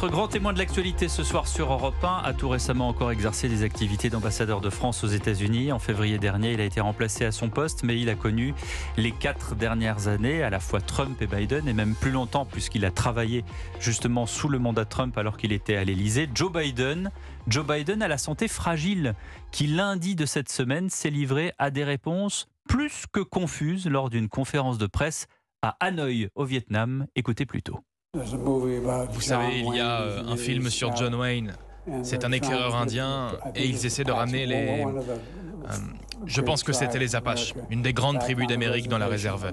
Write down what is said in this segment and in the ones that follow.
Notre grand témoin de l'actualité ce soir sur Europe 1 a tout récemment encore exercé des activités d'ambassadeur de France aux États-Unis. En février dernier, il a été remplacé à son poste, mais il a connu les 4 dernières années, à la fois Trump et Biden, et même plus longtemps puisqu'il a travaillé justement sous le mandat Trump alors qu'il était à l'Élysée. Joe Biden a la santé fragile, qui lundi de cette semaine s'est livré à des réponses plus que confuses lors d'une conférence de presse à Hanoï au Vietnam. Écoutez plutôt. Vous savez, il y a un film sur John Wayne. C'est un éclaireur indien et ils essaient de ramener les... je pense que c'était les Apaches, une des grandes tribus d'Amérique dans la réserve.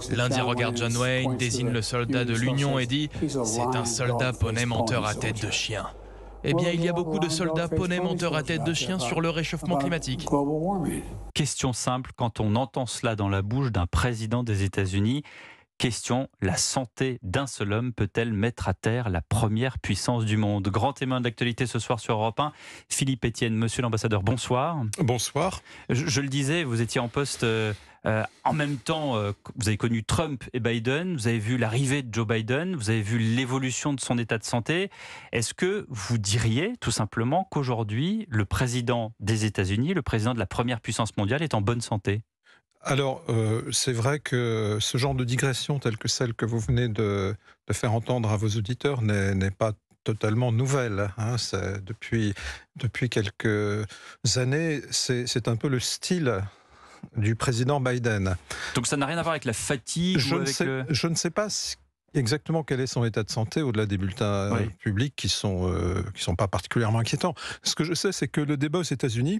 L'Indien regarde John Wayne, désigne le soldat de l'Union et dit « C'est un soldat poney menteur à tête de chien ». Eh bien, il y a beaucoup de soldats poney menteurs à tête de chien sur le réchauffement climatique. Question simple, quand on entend cela dans la bouche d'un président des États-Unis, question, la santé d'un seul homme peut-elle mettre à terre la première puissance du monde? Grand témoin de l'actualité ce soir sur Europe 1, Philippe Etienne. Monsieur l'ambassadeur, bonsoir. Bonsoir. Je le disais, vous étiez en poste en même temps, vous avez connu Trump et Biden, vous avez vu l'arrivée de Joe Biden, vous avez vu l'évolution de son état de santé. Est-ce que vous diriez tout simplement qu'aujourd'hui, le président des États-Unis, le président de la première puissance mondiale, est en bonne santé ? Alors, c'est vrai que ce genre de digression telle que celle que vous venez de faire entendre à vos auditeurs n'est pas totalement nouvelle. Hein. Depuis quelques années, c'est un peu le style du président Biden. Donc ça n'a rien à voir avec la fatigue Je ne sais pas exactement quel est son état de santé au-delà des bulletins publics qui sont pas particulièrement inquiétants. Ce que je sais, c'est que le débat aux États-Unis,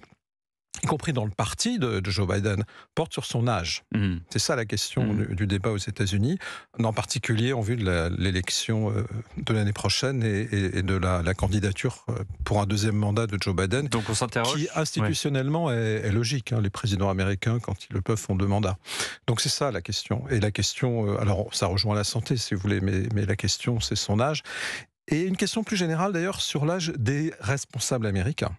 y compris dans le parti de Joe Biden, porte sur son âge. C'est ça la question du débat aux États-Unis, en particulier en vue de l'élection de l'année prochaine et de la candidature pour un deuxième mandat de Joe Biden. Donc on s'interroge, qui institutionnellement est logique. Hein, les présidents américains, quand ils le peuvent, font 2 mandats. Donc c'est ça la question. Et la question, alors ça rejoint la santé si vous voulez, mais la question c'est son âge. Et une question plus générale d'ailleurs sur l'âge des responsables américains.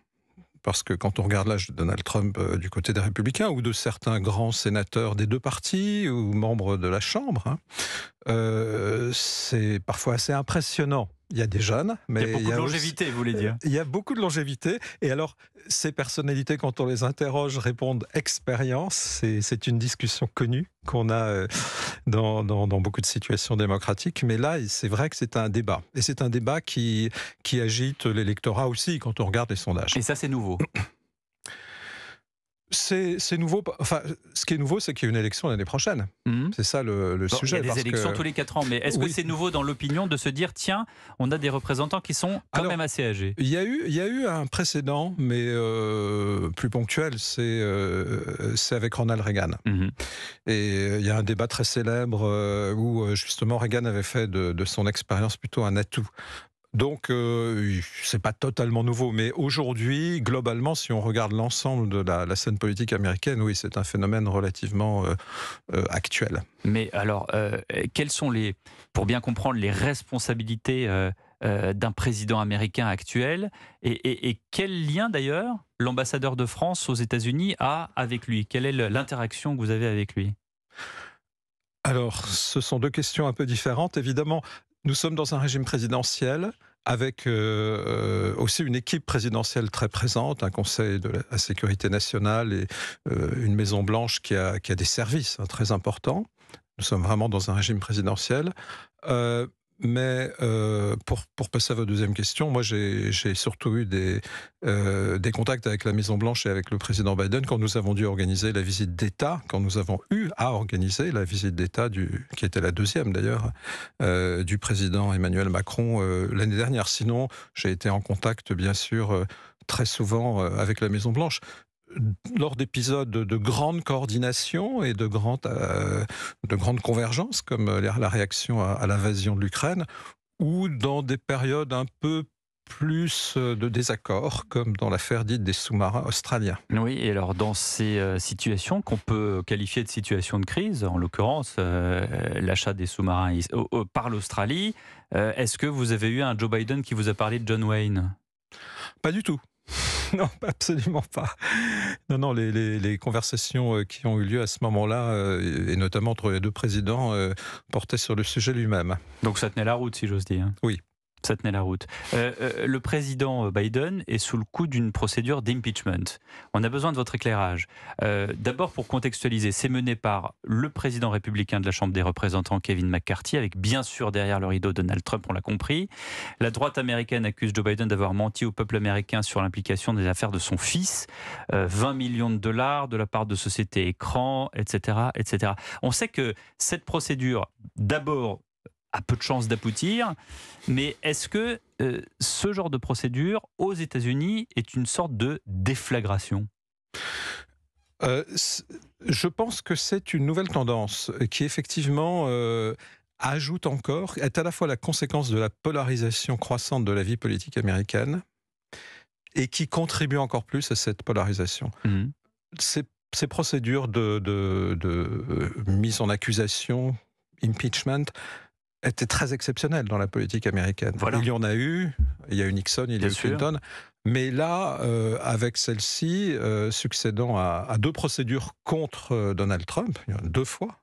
Parce que quand on regarde l'âge de Donald Trump du côté des Républicains ou de certains grands sénateurs des 2 partis ou membres de la Chambre, c'est parfois assez impressionnant. Il y a des jeunes, mais il y a beaucoup de longévité, vous voulez dire. Il y a beaucoup de longévité. Et alors, ces personnalités, quand on les interroge, répondent expérience. C'est une discussion connue qu'on a dans beaucoup de situations démocratiques. Mais là, c'est vrai que c'est un débat. Et c'est un débat qui agite l'électorat aussi, quand on regarde les sondages. Et ça, c'est nouveau. C'est nouveau. Enfin, ce qui est nouveau, c'est qu'il y a une élection l'année prochaine. C'est ça le sujet. Il y a des élections tous les 4 ans, mais est-ce que c'est nouveau dans l'opinion de se dire, tiens, on a des représentants qui sont quand même assez âgés? Il y a eu un précédent, mais plus ponctuel, c'est avec Ronald Reagan. Et il y a un débat très célèbre où justement Reagan avait fait de son expérience plutôt un atout. Donc, c'est pas totalement nouveau, mais aujourd'hui, globalement, si on regarde l'ensemble de la scène politique américaine, oui, c'est un phénomène relativement actuel. Mais alors, quelles sont pour bien comprendre les responsabilités d'un président américain actuel et quel lien d'ailleurs l'ambassadeur de France aux États-Unis a avec lui? Quelle est l'interaction que vous avez avec lui? Alors, ce sont 2 questions un peu différentes. Évidemment, nous sommes dans un régime présidentiel avec aussi une équipe présidentielle très présente, un conseil de la sécurité nationale et une Maison-Blanche qui a des services très importants. Nous sommes vraiment dans un régime présidentiel. Mais pour passer à votre deuxième question, moi j'ai surtout eu des contacts avec la Maison-Blanche et avec le président Biden quand nous avons dû organiser la visite d'État, quand nous avons eu à organiser la visite d'État, qui était la 2e d'ailleurs, du président Emmanuel Macron l'année dernière. Sinon, j'ai été en contact bien sûr très souvent avec la Maison-Blanche. Lors d'épisodes de grande coordination et de grande convergence, comme la réaction à l'invasion de l'Ukraine, ou dans des périodes un peu plus de désaccord, comme dans l'affaire dite des sous-marins australiens. Oui, et alors dans ces situations qu'on peut qualifier de situations de crise, en l'occurrence l'achat des sous-marins par l'Australie, est-ce que vous avez eu un Joe Biden qui vous a parlé de John Wayne? Pas du tout. Non, absolument pas. Non, les conversations qui ont eu lieu à ce moment-là, et notamment entre les 2 présidents, portaient sur le sujet lui-même. Donc ça tenait la route, si j'ose dire. Oui. Ça tenait la route. Le président Biden est sous le coup d'une procédure d'impeachment. On a besoin de votre éclairage. D'abord, pour contextualiser, c'est mené par le président républicain de la Chambre des représentants, Kevin McCarthy, avec bien sûr derrière le rideau Donald Trump, on l'a compris. La droite américaine accuse Joe Biden d'avoir menti au peuple américain sur l'implication des affaires de son fils. 20 millions de dollars de la part de sociétés écrans, etc., etc. On sait que cette procédure, d'abord, a peu de chances d'aboutir, mais est-ce que ce genre de procédure aux États-Unis est une sorte de déflagration ? Je pense que c'est une nouvelle tendance qui effectivement ajoute encore, est à la fois la conséquence de la polarisation croissante de la vie politique américaine et qui contribue encore plus à cette polarisation. Mmh. Ces procédures de mise en accusation, impeachment, était très exceptionnel dans la politique américaine. Voilà. Il y en a eu, il y a eu Nixon, il y a eu Clinton, mais là, avec celle-ci, succédant à 2 procédures contre Donald Trump, 2 fois,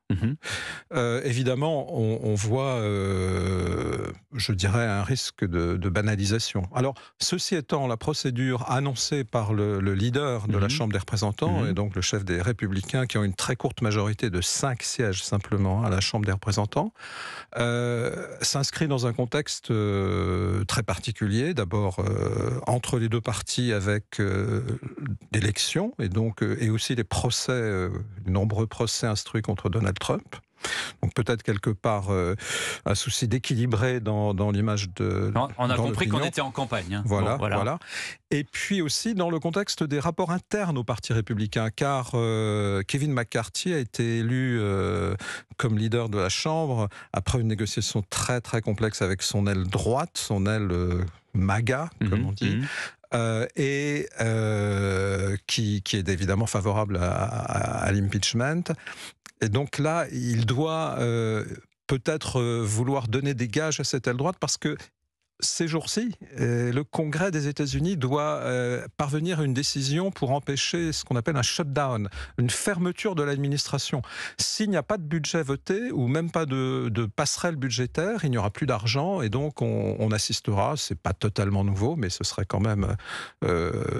évidemment, on voit, je dirais, un risque de banalisation. Alors, ceci étant, la procédure annoncée par le leader de la Chambre des représentants, et donc le chef des Républicains, qui ont une très courte majorité de 5 sièges simplement à la Chambre des représentants, s'inscrit dans un contexte très particulier. D'abord, entre les 2 partis avec l'élection, et donc et aussi les procès, de nombreux procès instruits contre Donald Trump. Donc peut-être quelque part un souci d'équilibrer dans l'image de... On a compris qu'on était en campagne. Hein. Voilà. Et puis aussi dans le contexte des rapports internes au Parti républicain, car Kevin McCarthy a été élu comme leader de la Chambre après une négociation très très complexe avec son aile droite, son aile MAGA, comme on dit. Qui est évidemment favorable à l'impeachment. Et donc là, il doit peut-être vouloir donner des gages à cette aile droite parce que ces jours-ci, le Congrès des États-Unis doit parvenir à une décision pour empêcher ce qu'on appelle un shutdown, une fermeture de l'administration. S'il n'y a pas de budget voté ou même pas de passerelle budgétaire, il n'y aura plus d'argent et donc on assistera, c'est pas totalement nouveau, mais ce serait quand même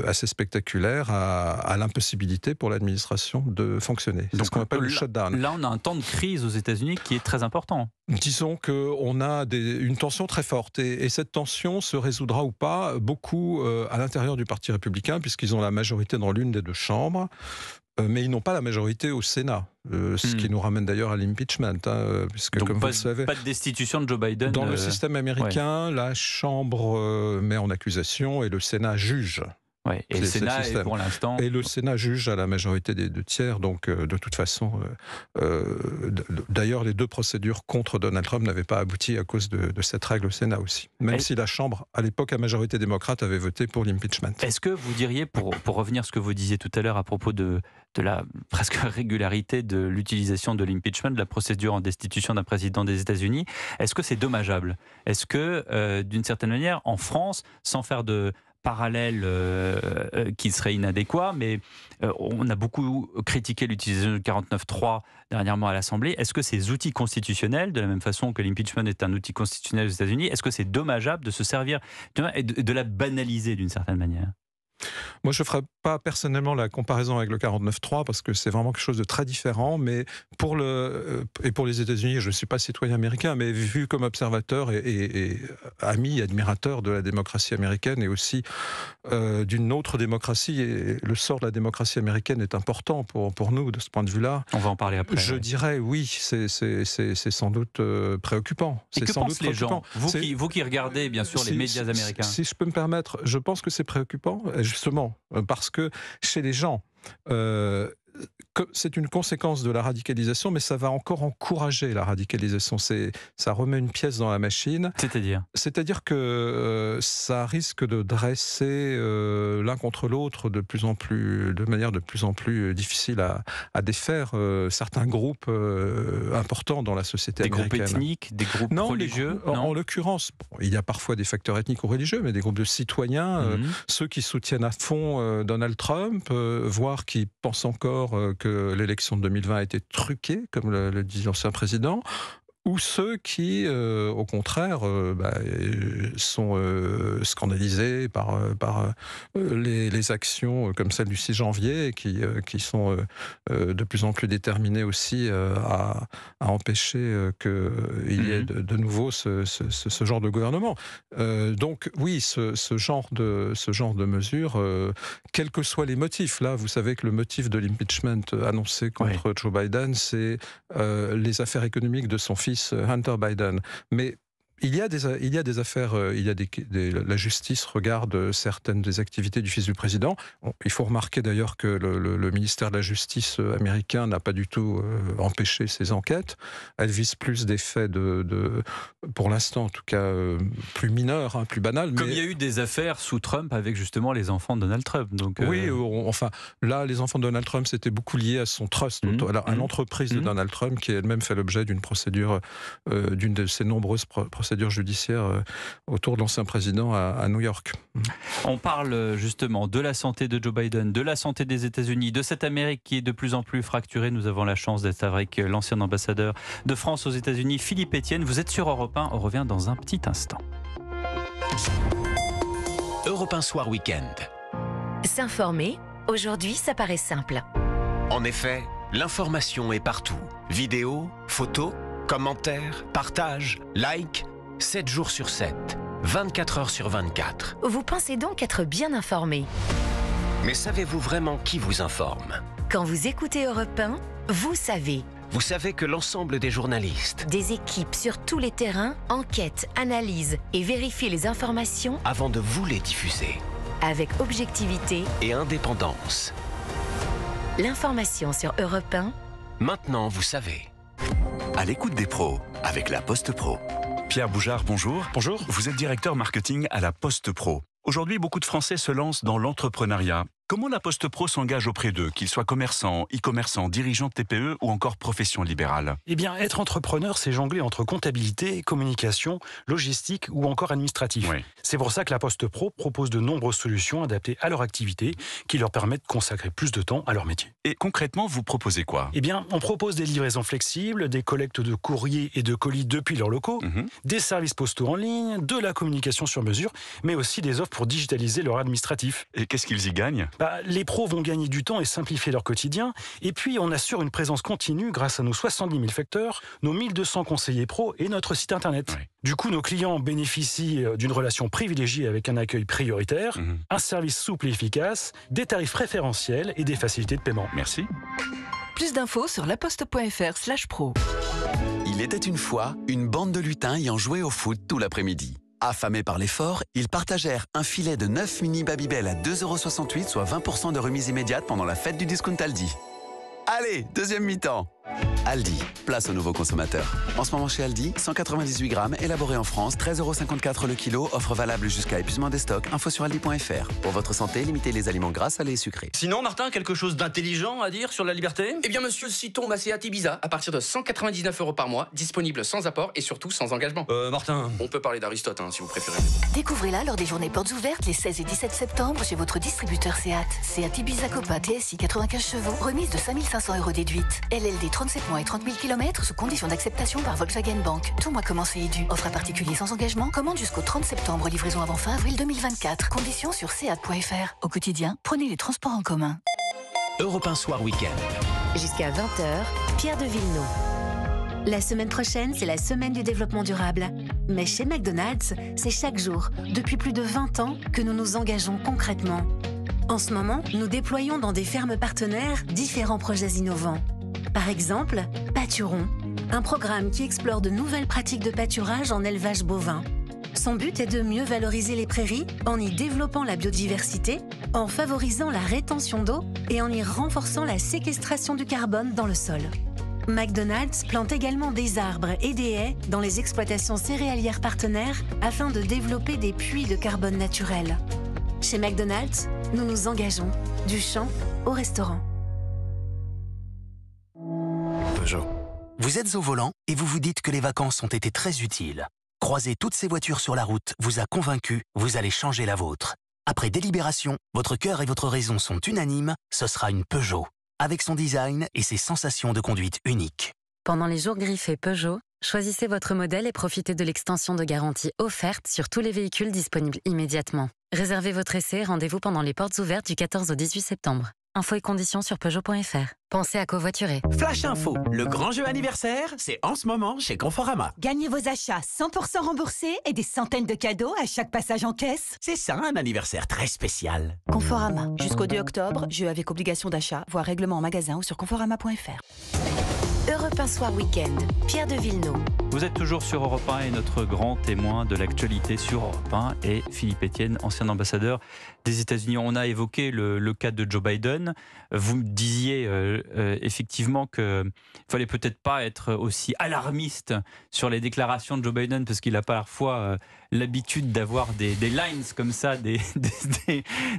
assez spectaculaire, à l'impossibilité pour l'administration de fonctionner. C'est ce qu'on appelle le shutdown. Là, on a un temps de crise aux États-Unis qui est très important. Disons qu'on a une tension très forte et cette tension se résoudra ou pas beaucoup à l'intérieur du Parti républicain puisqu'ils ont la majorité dans l'une des 2 chambres, mais ils n'ont pas la majorité au Sénat, ce qui nous ramène d'ailleurs à l'impeachment, puisque donc comme vous le savez, pas de destitution de Joe Biden. Dans le système américain, la Chambre met en accusation et le Sénat juge. Ouais, et le Sénat est pour l'instant... Et le Sénat juge à la majorité des 2 tiers, donc de toute façon... d'ailleurs, les 2 procédures contre Donald Trump n'avaient pas abouti à cause de cette règle au Sénat aussi. Même si la Chambre, à l'époque, à majorité démocrate, avait voté pour l'impeachment. Est-ce que vous diriez, pour revenir à ce que vous disiez tout à l'heure à propos de la presque régularité de l'utilisation de l'impeachment, de la procédure en destitution d'un président des États-Unis, est-ce que c'est dommageable ? Est-ce que, d'une certaine manière, en France, sans faire de parallèle qui serait inadéquat, mais on a beaucoup critiqué l'utilisation du 49.3 dernièrement à l'Assemblée. Est-ce que ces outils constitutionnels, de la même façon que l'impeachment est un outil constitutionnel aux États-Unis, est-ce que c'est dommageable de se servir de la banaliser d'une certaine manière ? Moi, je ne ferai pas personnellement la comparaison avec le 49.3 parce que c'est vraiment quelque chose de très différent, mais pour les États-Unis, je ne suis pas citoyen américain, mais vu comme observateur et ami, admirateur de la démocratie américaine et aussi d'une autre démocratie, et le sort de la démocratie américaine est important pour nous de ce point de vue-là. On va en parler après. Je dirais oui, c'est sans doute préoccupant. Et que pensent les gens ? Vous qui regardez bien sûr les médias américains. Si je peux me permettre, je pense que c'est préoccupant. Justement, parce que chez les gens, c'est une conséquence de la radicalisation, mais ça va encore encourager la radicalisation. Ça remet une pièce dans la machine. C'est-à-dire que ça risque de dresser l'un contre l'autre de manière de plus en plus difficile à défaire certains groupes importants dans la société américaine. Des groupes ethniques, des groupes religieux En l'occurrence, il y a parfois des facteurs ethniques ou religieux, mais des groupes de citoyens, ceux qui soutiennent à fond Donald Trump, voire qui pensent encore que l'élection de 2020 a été truquée, comme le dit l'ancien président, ou ceux qui, au contraire, sont scandalisés par les actions comme celle du 6 janvier, et qui sont de plus en plus déterminés aussi à empêcher qu'il y ait de nouveau ce genre de gouvernement. Donc oui, ce genre de mesures, quels que soient les motifs. Là, vous savez que le motif de l'impeachment annoncé contre Joe Biden, c'est les affaires économiques de son fils Hunter Biden. Mais il y a des affaires, la justice regarde certaines des activités du fils du président. Il faut remarquer d'ailleurs que le ministère de la Justice américain n'a pas du tout empêché ces enquêtes. Elles visent plus des faits pour l'instant en tout cas, plus mineurs, plus banals. Comme il y a eu des affaires sous Trump avec justement les enfants de Donald Trump. Donc, oui, enfin là, les enfants de Donald Trump, c'était beaucoup lié à son trust, à l'entreprise de Donald Trump, qui elle-même fait l'objet d'une procédure, d'une de ses nombreuses procédures judiciaire autour de l'ancien président à New York. On parle justement de la santé de Joe Biden, de la santé des États-Unis, de cette Amérique qui est de plus en plus fracturée. Nous avons la chance d'être avec l'ancien ambassadeur de France aux États-Unis, Philippe Etienne. Vous êtes sur Europe 1, on revient dans un petit instant. Europe 1 Soir Week-end. S'informer, aujourd'hui, ça paraît simple. En effet, l'information est partout. Vidéos, photos, commentaires, partages, likes, 7 jours sur 7, 24 heures sur 24. Vous pensez donc être bien informé. Mais savez-vous vraiment qui vous informe? Quand vous écoutez Europe 1, vous savez. Vous savez que l'ensemble des journalistes, des équipes sur tous les terrains, enquêtent, analysent et vérifient les informations avant de vous les diffuser. Avec objectivité et indépendance. L'information sur Europe 1. Maintenant, vous savez. À l'écoute des pros, avec la Poste Pro. Pierre Boujard, bonjour. Bonjour. Vous êtes directeur marketing à la Poste Pro. Aujourd'hui, beaucoup de Français se lancent dans l'entrepreneuriat. Comment la Poste Pro s'engage auprès d'eux, qu'ils soient commerçants, e-commerçants, dirigeants de TPE ou encore profession libérale? Eh bien, être entrepreneur, c'est jongler entre comptabilité, communication, logistique ou encore administratif. Oui. C'est pour ça que la Poste Pro propose de nombreuses solutions adaptées à leur activité qui leur permettent de consacrer plus de temps à leur métier. Et concrètement, vous proposez quoi? Eh bien, on propose des livraisons flexibles, des collectes de courriers et de colis depuis leurs locaux, des services postaux en ligne, de la communication sur mesure, mais aussi des offres pour digitaliser leur administratif. Et qu'est-ce qu'ils y gagnent? Les pros vont gagner du temps et simplifier leur quotidien. Et puis, on assure une présence continue grâce à nos 70 000 facteurs, nos 1200 conseillers pros et notre site internet. Oui. Du coup, nos clients bénéficient d'une relation privilégiée avec un accueil prioritaire, un service souple et efficace, des tarifs préférentiels et des facilités de paiement. Merci. Plus d'infos sur laposte.fr/pro. Il était une fois une bande de lutins ayant joué au foot tout l'après-midi. Affamés par l'effort, ils partagèrent un filet de 9 mini Babybel à 2,68 €, soit 20% de remise immédiate pendant la fête du discount Aldi. Allez, deuxième mi-temps. Aldi, place aux nouveaux consommateurs. En ce moment chez Aldi, 198 grammes, élaboré en France, 13,54 € le kilo, offre valable jusqu'à épuisement des stocks, info sur aldi.fr. Pour votre santé, limitez les aliments gras, salés et sucrés. Sinon, Martin, quelque chose d'intelligent à dire sur la liberté? Eh bien, monsieur, citons ma Seat Ibiza, à partir de 199 € par mois, disponible sans apport et surtout sans engagement. Martin... On peut parler d'Aristote, si vous préférez. Découvrez-la lors des journées portes ouvertes les 16 et 17 septembre chez votre distributeur Seat. Seat Ibiza Copa TSI 95 chevaux, remise de 5 500 € déduite. LLD 37 mois et 30 000 km sous condition d'acceptation par Volkswagen Bank. Tout mois commencé et dû. Offre à particulier sans engagement. Commande jusqu'au 30 septembre. Livraison avant fin avril 2024. Conditions sur seat.fr. Au quotidien, prenez les transports en commun. Europe 1 Soir Week-end. Jusqu'à 20h, Pierre de Villeneuve. La semaine prochaine, c'est la semaine du développement durable. Mais chez McDonald's, c'est chaque jour, depuis plus de 20 ans, que nous nous engageons concrètement. En ce moment, nous déployons dans des fermes partenaires différents projets innovants. Par exemple, Pâturon, un programme qui explore de nouvelles pratiques de pâturage en élevage bovin. Son but est de mieux valoriser les prairies en y développant la biodiversité, en favorisant la rétention d'eau et en y renforçant la séquestration du carbone dans le sol. McDonald's plante également des arbres et des haies dans les exploitations céréalières partenaires afin de développer des puits de carbone naturels. Chez McDonald's, nous nous engageons du champ au restaurant. Peugeot. Vous êtes au volant et vous vous dites que les vacances ont été très utiles. Croiser toutes ces voitures sur la route vous a convaincu, vous allez changer la vôtre. Après délibération, votre cœur et votre raison sont unanimes, ce sera une Peugeot. Avec son design et ses sensations de conduite uniques. Pendant les jours griffés Peugeot, Choisissez votre modèle et profitez de l'extension de garantie offerte sur tous les véhicules disponibles immédiatement. Réservez votre essai et rendez-vous pendant les portes ouvertes du 14 au 18 septembre. Infos et conditions sur Peugeot.fr. Pensez à covoiturer. Flash Info, le grand jeu anniversaire, c'est en ce moment chez Conforama. Gagnez vos achats 100% remboursés et des centaines de cadeaux à chaque passage en caisse. C'est ça, un anniversaire très spécial. Conforama, jusqu'au 2 octobre, jeu avec obligation d'achat, voire règlement en magasin ou sur conforama.fr. Europe 1 Soir Week-end, Pierre de Villeneuve. Vous êtes toujours sur Europe 1 et notre grand témoin de l'actualité sur Europe 1 est Philippe Etienne, ancien ambassadeur des États-Unis. On a évoqué le cas de Joe Biden. Vous me disiez effectivement qu'il ne fallait peut-être pas être aussi alarmiste sur les déclarations de Joe Biden parce qu'il n'a pas parfois l'habitude d'avoir des lines comme ça, des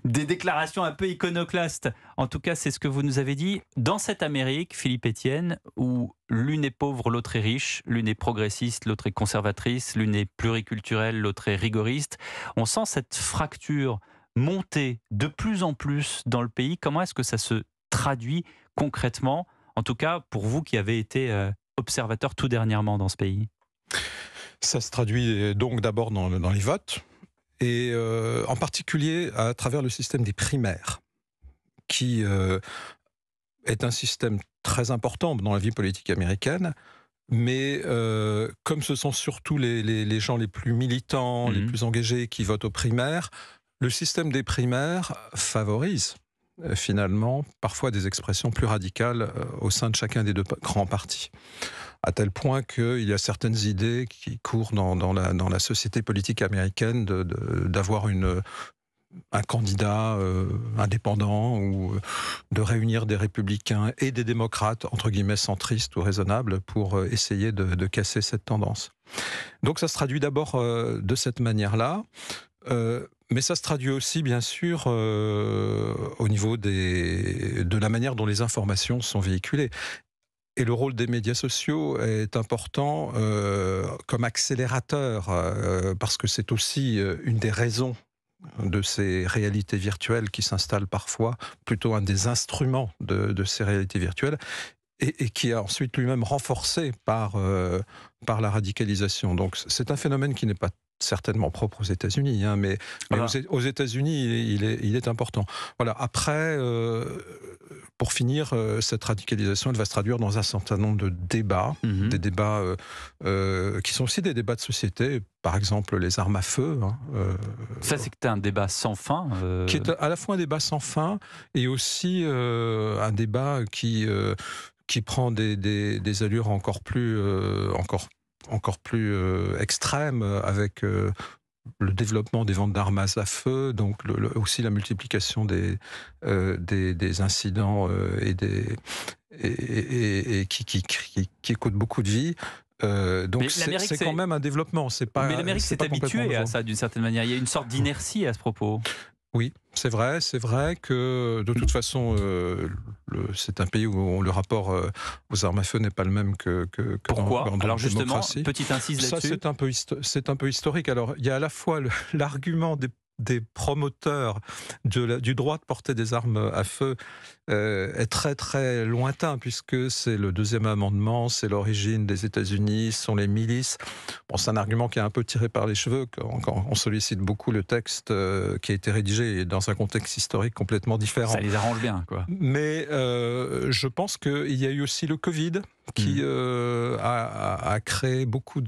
déclarations un peu iconoclastes. En tout cas, c'est ce que vous nous avez dit. Dans cette Amérique, Philippe Etienne, où l'une est pauvre, l'autre est riche, l'une est progressiste, l'autre est conservatrice, l'une est pluriculturelle, l'autre est rigoriste, on sent cette fracture monter de plus en plus dans le pays. Comment est-ce que ça se traduit concrètement, en tout cas pour vous qui avez été observateur tout dernièrement dans ce pays? Ça se traduit donc d'abord dans les votes, et en particulier à travers le système des primaires, qui est un système très important dans la vie politique américaine, mais comme ce sont surtout les gens les plus militants, les plus engagés qui votent aux primaires, le système des primaires favorise finalement parfois des expressions plus radicales au sein de chacun des deux grands partis. À tel point qu'il y a certaines idées qui courent dans la société politique américaine d'avoir un candidat indépendant, ou de réunir des républicains et des démocrates, entre guillemets centristes ou raisonnables, pour essayer de casser cette tendance. Donc ça se traduit d'abord de cette manière-là, mais ça se traduit aussi bien sûr au niveau de la manière dont les informations sont véhiculées. Et le rôle des médias sociaux est important comme accélérateur, parce que c'est aussi une des raisons de ces réalités virtuelles qui s'installent parfois, plutôt un des instruments de ces réalités virtuelles, et qui est ensuite lui-même renforcé par la radicalisation. Donc c'est un phénomène qui n'est pas certainement propre aux États-Unis, hein, mais aux États-Unis, il est important. Voilà. Après, pour finir, cette radicalisation, elle va se traduire dans un certain nombre de débats, des débats qui sont aussi des débats de société, par exemple les armes à feu. Hein, ça, c'est un débat sans fin. Qui est à la fois un débat sans fin et aussi un débat qui prend des allures encore plus extrême, avec le développement des ventes d'armes à feu, donc aussi la multiplication des incidents et qui coûtent beaucoup de vies. Donc c'est quand même un développement. Mais l'Amérique s'est habituée à ça d'une certaine manière. Il y a une sorte d'inertie à ce propos. Oui, c'est vrai que de toute façon, c'est un pays où le rapport aux armes à feu n'est pas le même que Pourquoi dans Alors justement, démocratie. petite incise là-dessus. Ça, c'est un peu historique. Alors, il y a à la fois l'argument des promoteurs du droit de porter des armes à feu est très très lointain, puisque c'est le deuxième amendement, c'est l'origine des États-Unis, ce sont les milices. Bon, c'est un argument qui est un peu tiré par les cheveux quand on sollicite beaucoup le texte qui a été rédigé dans un contexte historique complètement différent. Ça les arrange bien, quoi. Mais je pense qu'il y a eu aussi le Covid qui a créé beaucoup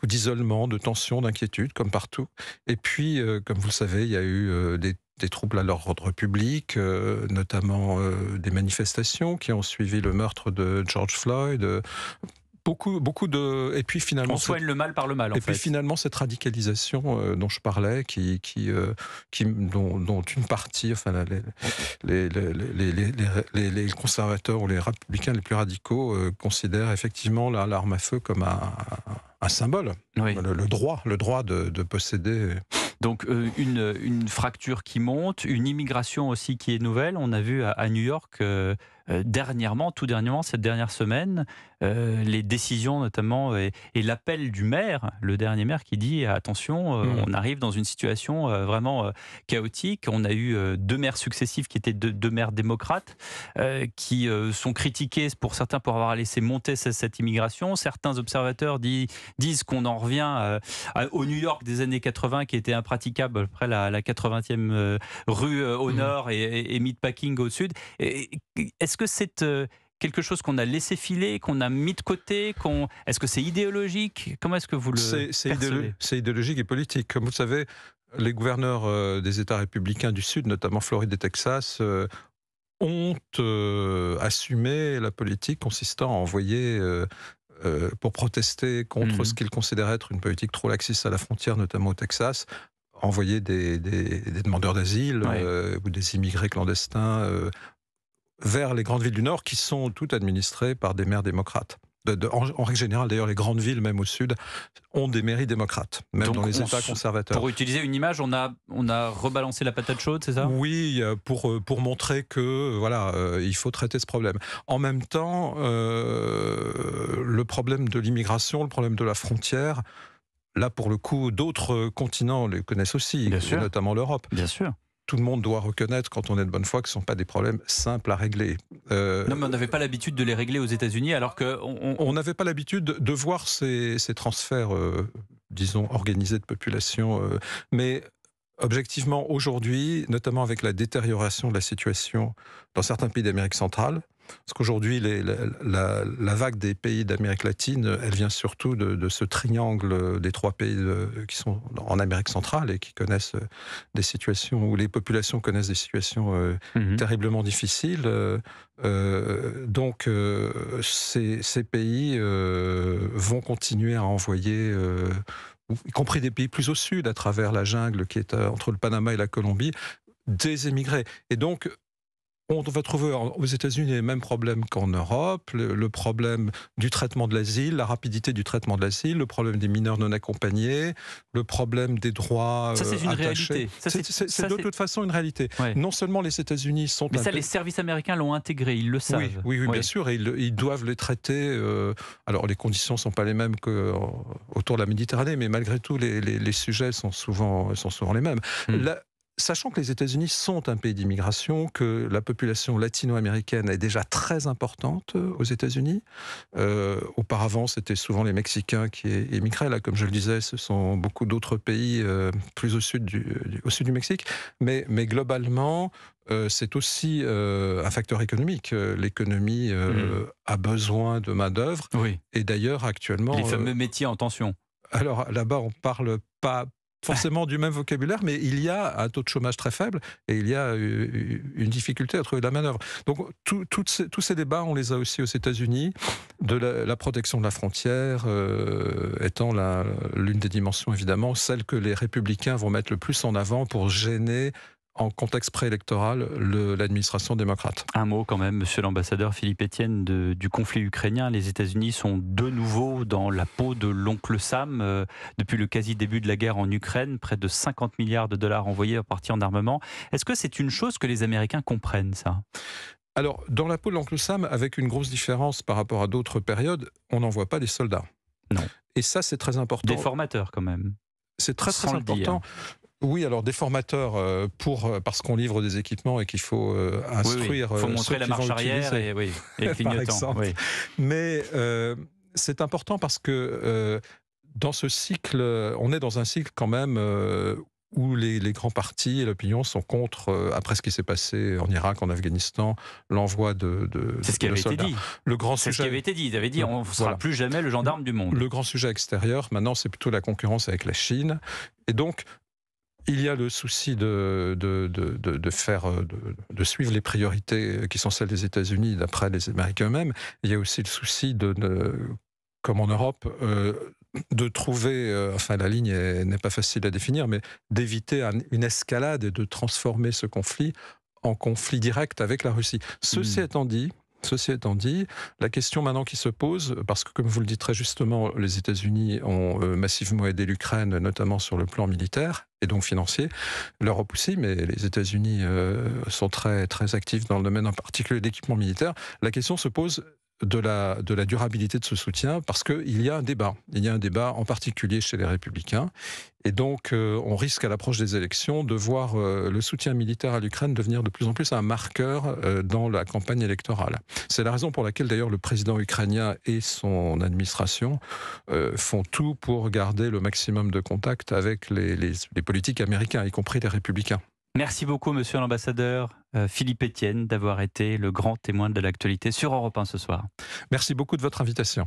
d'isolement, de tensions, d'inquiétudes, comme partout. Et puis, comme vous le savez, il y a eu des troubles à l'ordre public, notamment des manifestations qui ont suivi le meurtre de George Floyd. Beaucoup de... Et puis finalement... On soigne le mal par le mal, en fait. Et puis finalement, cette radicalisation dont je parlais, dont une partie, enfin, les conservateurs ou les républicains les plus radicaux considèrent effectivement l'arme à feu comme un symbole. Oui. Le droit de posséder... Donc une fracture qui monte, une immigration aussi qui est nouvelle. On a vu à New York tout dernièrement, cette dernière semaine, les décisions notamment et l'appel du maire, le dernier maire qui dit attention, on arrive dans une situation vraiment chaotique. On a eu 2 maires successifs qui étaient deux maires démocrates qui sont critiqués pour certains pour avoir laissé monter cette immigration. Certains observateurs disent qu'on en revient au New York des années 80 qui était impraticable après la 80e rue au nord et Meatpacking au sud. Est-ce que c'est quelque chose qu'on a laissé filer, qu'on a mis de côté, est-ce que c'est idéologique? Comment est-ce que vous le percevez? C'est idéologique et politique. Comme vous le savez, les gouverneurs des États républicains du Sud, notamment Floride et Texas, ont assumé la politique consistant à envoyer, pour protester contre ce qu'ils considéraient être une politique trop laxiste à la frontière, notamment au Texas, envoyer des demandeurs d'asile ou des immigrés clandestins vers les grandes villes du Nord qui sont toutes administrées par des maires démocrates. En règle générale, d'ailleurs, les grandes villes, même au Sud, ont des mairies démocrates, même donc dans les États conservateurs. Pour utiliser une image, on a rebalancé la patate chaude, c'est ça? Oui, pour montrer que voilà, il faut traiter ce problème. En même temps, le problème de l'immigration, le problème de la frontière, là, pour le coup, d'autres continents les connaissent aussi, notamment l'Europe. Bien sûr. Tout le monde doit reconnaître, quand on est de bonne foi, que ce ne sont pas des problèmes simples à régler. Non, mais on n'avait pas l'habitude de les régler aux États-Unis, alors que... On n'avait pas l'habitude de voir ces transferts, disons, organisés de population. Mais objectivement, aujourd'hui, notamment avec la détérioration de la situation dans certains pays d'Amérique centrale, parce qu'aujourd'hui, la vague des pays d'Amérique latine, elle vient surtout de ce triangle des 3 pays qui sont en Amérique centrale et qui connaissent des situations où les populations connaissent des situations terriblement difficiles. Donc, ces pays vont continuer à envoyer, y compris des pays plus au sud, à travers la jungle qui est entre le Panama et la Colombie, des émigrés. Et donc, on va trouver aux États-Unis les mêmes problèmes qu'en Europe, le problème du traitement de l'asile, la rapidité du traitement de l'asile, le problème des mineurs non accompagnés, le problème des droits ça, c'est une attachés. réalité. C'est de toute façon une réalité. Ouais. Non seulement les États-Unis sont... Mais ça, les services américains l'ont intégré, ils le savent. Oui, bien sûr, et ils doivent les traiter... alors, les conditions ne sont pas les mêmes qu'autour de la Méditerranée, mais malgré tout, les sujets sont souvent les mêmes. Sachant que les États-Unis sont un pays d'immigration, que la population latino-américaine est déjà très importante aux États-Unis. Auparavant, c'était souvent les Mexicains qui émigraient. Là, comme je le disais, ce sont beaucoup d'autres pays plus au sud du Mexique. Mais globalement, c'est aussi un facteur économique. L'économie a besoin de main-d'œuvre. Oui. Et d'ailleurs, actuellement... Les fameux métiers en tension. Alors, là-bas, on ne parle pas forcément du même vocabulaire, mais il y a un taux de chômage très faible et il y a une difficulté à trouver de la manœuvre. Donc tous ces débats, on les a aussi aux États-Unis, de la protection de la frontière étant l'une des dimensions, évidemment, celle que les républicains vont mettre le plus en avant pour gêner en contexte préélectoral l'administration démocrate. Un mot quand même, monsieur l'ambassadeur Philippe Etienne, du conflit ukrainien. Les États-Unis sont de nouveau dans la peau de l'oncle Sam. Depuis le quasi-début de la guerre en Ukraine, près de 50 milliards de dollars envoyés en partie en armement. Est-ce que c'est une chose que les Américains comprennent, ça ? Alors, dans la peau de l'oncle Sam, avec une grosse différence par rapport à d'autres périodes, on n'envoie pas des soldats. Non. Et ça, c'est très important. Des formateurs, quand même. C'est très important. Oui, alors des formateurs parce qu'on livre des équipements et qu'il faut instruire. Il faut montrer la marche arrière et le clignotant. Oui. Mais c'est important parce que dans ce cycle, on est dans un cycle quand même où les grands partis et l'opinion sont contre, après ce qui s'est passé en Irak, en Afghanistan, l'envoi de c'est ce qui avait été dit. Le grand c'est sujet, ce qui avait été dit. Ils avaient dit on ne sera plus jamais le gendarme du monde. Le grand sujet extérieur, maintenant, c'est plutôt la concurrence avec la Chine. Et donc, il y a le souci de suivre les priorités qui sont celles des États-Unis d'après les Américains eux-mêmes. Il y a aussi le souci comme en Europe, de trouver, enfin la ligne n'est pas facile à définir, mais d'éviter une escalade et de transformer ce conflit en conflit direct avec la Russie. Ceci étant dit, Ceci étant dit, la question maintenant qui se pose, parce que comme vous le dites très justement, les États-Unis ont massivement aidé l'Ukraine, notamment sur le plan militaire et donc financier, l'Europe aussi, mais les États-Unis sont très, très actifs dans le domaine en particulier d'équipement militaire. La question se pose de la durabilité de ce soutien, parce qu'il y a un débat. Il y a un débat en particulier chez les Républicains. Et donc, on risque à l'approche des élections de voir le soutien militaire à l'Ukraine devenir de plus en plus un marqueur dans la campagne électorale. C'est la raison pour laquelle, d'ailleurs, le président ukrainien et son administration font tout pour garder le maximum de contact avec les politiques américains, y compris les Républicains. Merci beaucoup, monsieur l'ambassadeur Philippe Etienne, d'avoir été le grand témoin de l'actualité sur Europe 1 ce soir. Merci beaucoup de votre invitation.